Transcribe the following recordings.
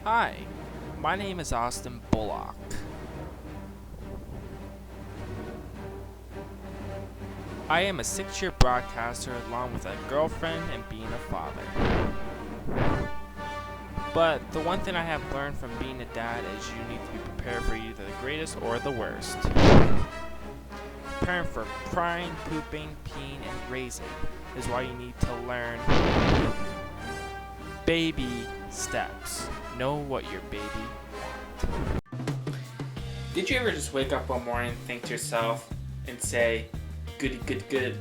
Hi, my name is Austin Bullock. I am a 6-year broadcaster along with a girlfriend and being a father. But the one thing I have learned from being a dad is you need to be prepared for either the greatest or the worst. Preparing for crying, pooping, peeing, and raising is why you need to learn baby steps. Know what your baby wants. Did you ever just wake up one morning and think to yourself and say, goody good good?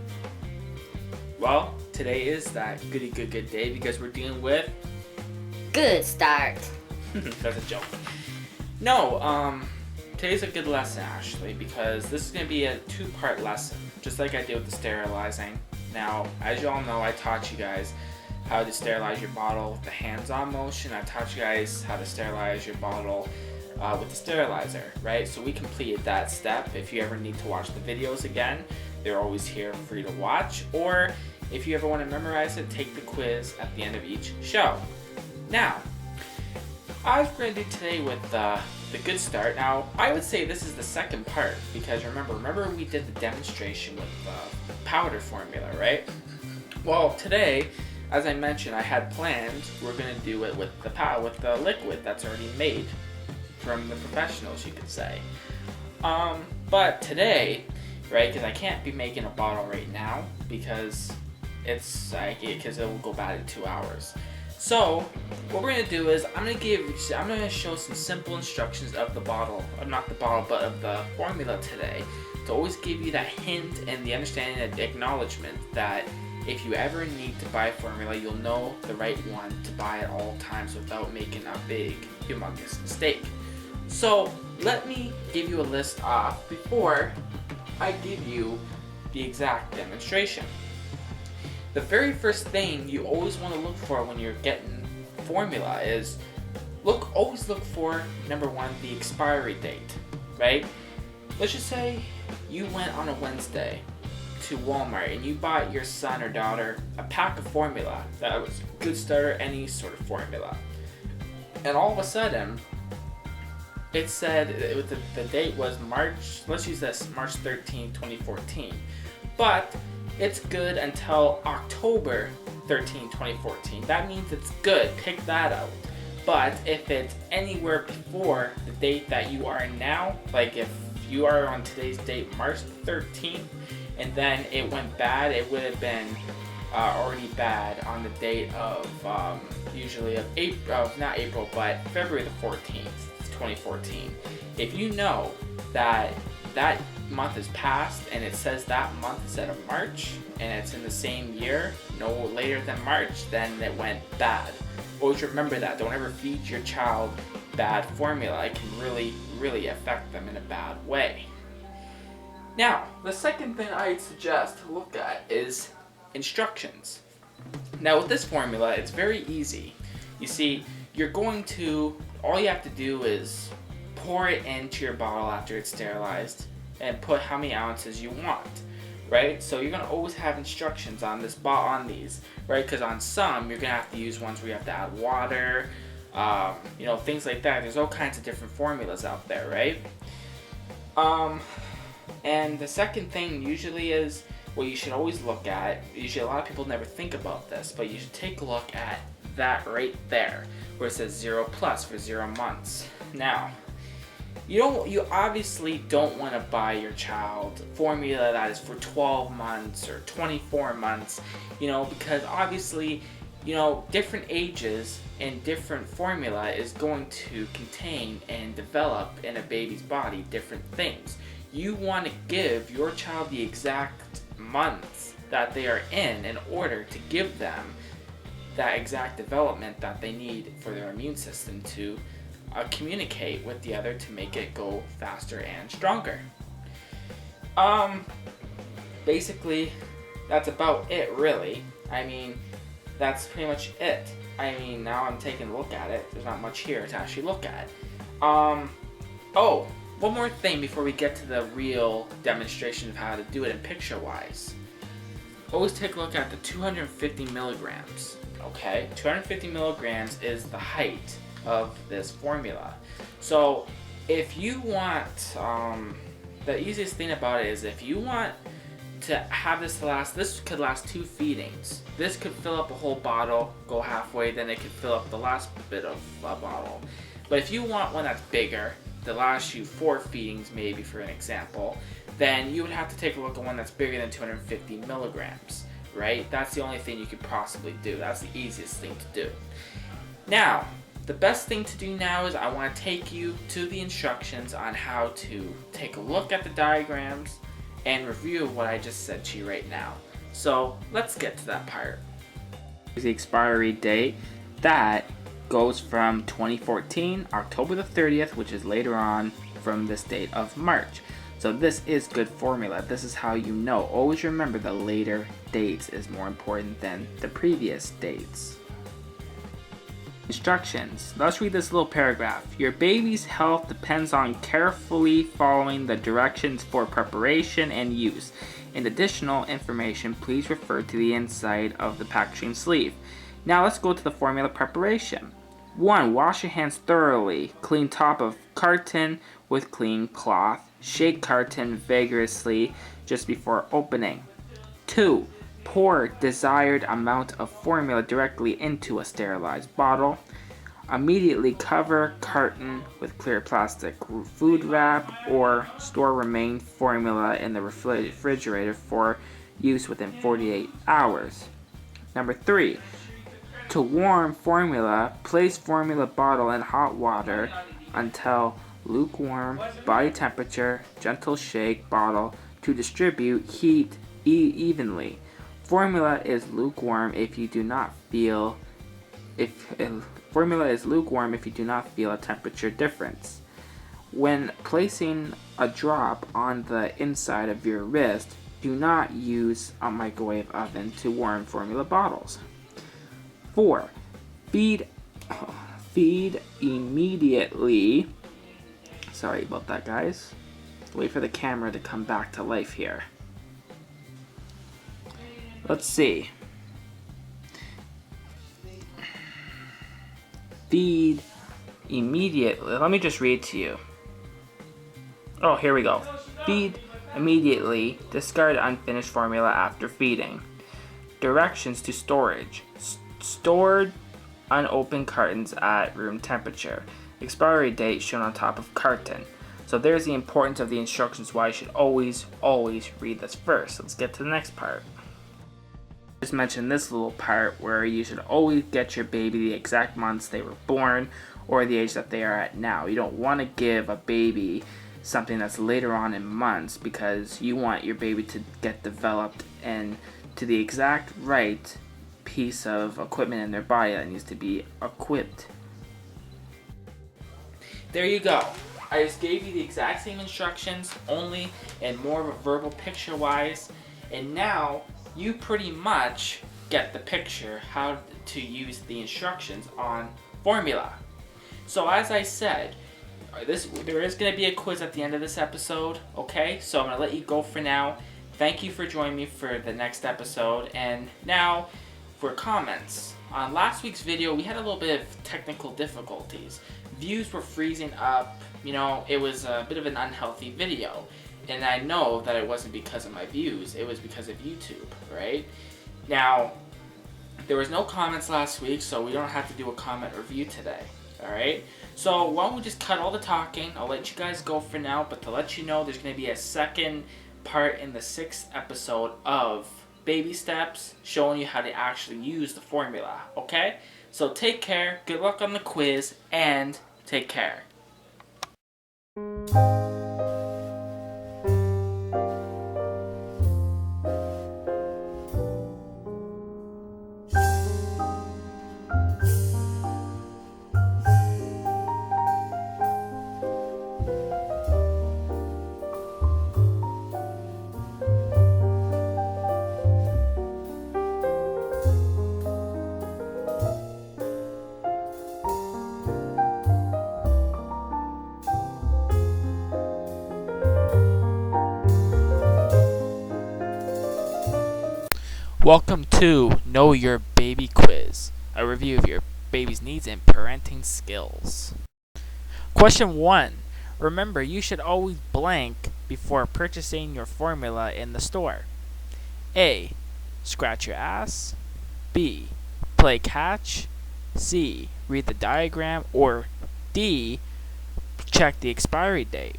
Well, today is that goody good good day because we're dealing with Good start. that's a joke. No, today's a good lesson actually because this is going to be a 2-part lesson, just like I did with the sterilizing. Now, as you all know, I taught you guys how to sterilize your bottle with the hands-on motion. I taught you guys how to sterilize your bottle with the sterilizer, right? So we completed that step. If you ever need to watch the videos again, they're always here for you to watch. Or if you ever want to memorize it, take the quiz at the end of each show. Now, I was going to do today with the good start. Now, I would say this is the second part because remember we did the demonstration with the powder formula, right? Well, today, as I mentioned, I had planned we're going to do it with the liquid that's already made from the professionals, you could say. But today, right, because I can't be making a bottle right now because because it will go bad in 2 hours. So what we're gonna do is I'm gonna show some simple instructions of the bottle, not the bottle, but of the formula today, to always give you that hint and the understanding and acknowledgement that if you ever need to buy a formula, you'll know the right one to buy at all times without making a big, humongous mistake. So let me give you a list off before I give you the exact demonstration. The very first thing you always want to look for when you're getting formula is always look for, number one, the expiry date, right? Let's just say you went on a Wednesday to Walmart and you bought your son or daughter a pack of formula that was Good Starter, any sort of formula. And all of a sudden, it said the date was March 13, 2014. But it's good until October 13, 2014. That means it's good. Pick that out. But if it's anywhere before the date that you are now, like if you are on today's date, March 13th, and then it went bad, it would have been already bad on the date of usually of February the 14th, 2014. If you know that month is passed and it says that month instead of March and it's in the same year, no later than March, then it went bad. Always remember that. Don't ever feed your child bad formula. It can really, really affect them in a bad way. Now, the second thing I'd suggest to look at is instructions. Now with this formula, it's very easy. You see, all you have to do is pour it into your bottle after it's sterilized and put how many ounces you want, right? So you're gonna always have instructions on these, right? Because on some you're gonna have to use ones where you have to add water, things like that. There's all kinds of different formulas out there, right? And the second thing usually is what you should always look at. Usually a lot of people never think about this, but you should take a look at that right there where it says 0+ for 0 months. Now, you obviously don't want to buy your child formula that is for 12 months or 24 months, because obviously, different ages and different formula is going to contain and develop in a baby's body different things. You want to give your child the exact months that they are in order to give them that exact development that they need for their immune system to communicate with the other to make it go faster and stronger. Basically, that's about it, really. That's pretty much it. Now I'm taking a look at it. There's not much here to actually look at. One more thing before we get to the real demonstration of how to do it in picture-wise. Always take a look at the 250 milligrams. Okay, 250 milligrams is the height of this formula. So if you want, the easiest thing about it is if you want to have this could last 2 feedings. This could fill up a whole bottle, go halfway, then it could fill up the last bit of a bottle. But if you want one that's bigger, that lasts you 4 feedings maybe for an example, then you would have to take a look at one that's bigger than 250 milligrams, right? That's the only thing you could possibly do. That's the easiest thing to do. Now, the best thing to do now is I want to take you to the instructions on how to take a look at the diagrams and review what I just said to you right now. So let's get to that part. Here's the expiry date. That goes from 2014, October the 30th, which is later on from this date of March. So this is good formula. This is how you know. Always remember the later dates is more important than the previous dates. Instructions. Let's read this little paragraph. Your baby's health depends on carefully following the directions for preparation and use. In additional information, please refer to the inside of the packaging sleeve. Now let's go to the formula preparation. 1. Wash your hands thoroughly. Clean top of carton with clean cloth. Shake carton vigorously just before opening. 2. Pour desired amount of formula directly into a sterilized bottle. Immediately cover carton with clear plastic food wrap or store remaining formula in the refrigerator for use within 48 hours. Number 3. To warm formula, place formula bottle in hot water until lukewarm, body temperature, gentle shake bottle to distribute heat evenly. Formula is lukewarm if you do not feel a temperature difference. When placing a drop on the inside of your wrist, do not use a microwave oven to warm formula bottles. 4. Feed immediately. Sorry about that, guys. Wait for the camera to come back to life here. Let's see. Feed immediately. Let me just read to you. Oh, here we go. Feed immediately. Discard unfinished formula after feeding. Directions to storage. Stored unopened cartons at room temperature. Expiry date shown on top of carton. So there's the importance of the instructions, why you should always read this first. Let's get to the next part. Just mentioned this little part where you should always get your baby the exact months they were born or the age that they are at now. You don't want to give a baby something that's later on in months because you want your baby to get developed and to the exact right piece of equipment in their body that needs to be equipped. There you go. I just gave you the exact same instructions, only in more of a verbal picture wise, and now you pretty much get the picture how to use the instructions on formula. So as I said, there is going to be a quiz at the end of this episode, okay? So I'm going to let you go for now. Thank you for joining me for the next episode, and now for comments. On last week's video, we had a little bit of technical difficulties. Views were freezing up, it was a bit of an unhealthy video. And I know that it wasn't because of my views, it was because of YouTube, right? Now, there was no comments last week, so we don't have to do a comment review today, alright? So why don't we just cut all the talking, I'll let you guys go for now, but to let you know there's going to be a second part in the 6th episode of Baby Steps, showing you how to actually use the formula, okay? So take care, good luck on the quiz, and take care. Welcome to Know Your Baby Quiz, a review of your baby's needs and parenting skills. Question 1. Remember, you should always blank before purchasing your formula in the store. A. Scratch your ass. B. Play catch. C. Read the diagram. Or D. Check the expiry date.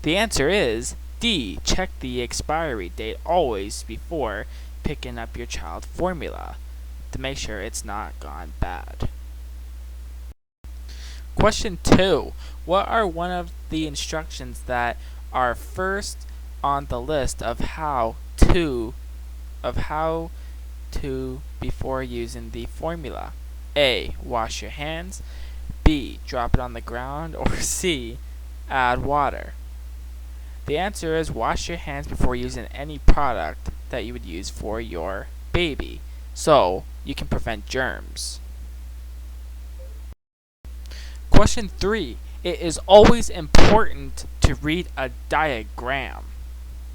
The answer is D. Check the expiry date always before picking up your child's formula to make sure it's not gone bad. Question 2. What are one of the instructions that are first on the list of how to before using the formula? A. Wash your hands. B. Drop it on the ground. Or C. Add water. The answer is wash your hands before using any product that you would use for your baby, so you can prevent germs. Question 3. It is always important to read a diagram.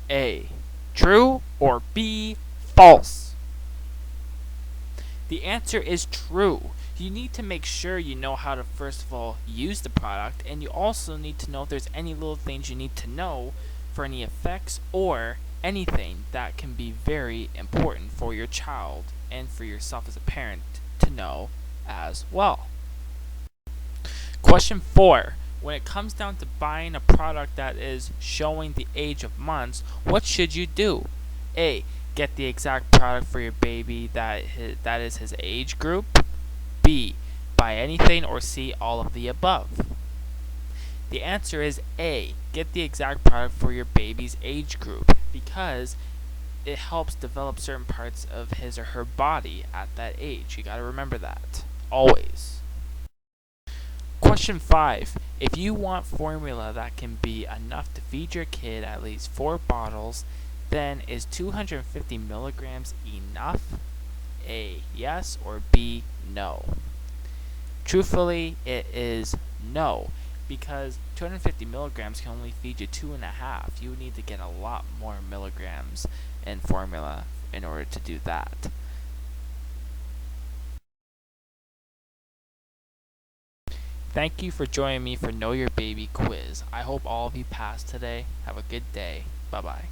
A. True or B. False? The answer is true. You need to make sure you know how to first of all use the product, and you also need to know if there's any little things you need to know for any effects or anything that can be very important for your child and for yourself as a parent to know as well. Question 4. When it comes down to buying a product that is showing the age of months, what should you do? A. Get the exact product for your baby that is his age group. B. Buy anything. Or C. All of the above. The answer is A. Get the exact product for your baby's age group because it helps develop certain parts of his or her body at that age. You gotta remember that. Always. Question 5. If you want formula that can be enough to feed your kid at least 4 bottles, then is 250 milligrams enough? A. Yes. Or B. No. Truthfully, it is no, because 250 milligrams can only feed you 2.5. You would need to get a lot more milligrams in formula in order to do that. Thank you for joining me for Know Your Baby quiz. I hope all of you passed today. Have a good day. Bye-bye.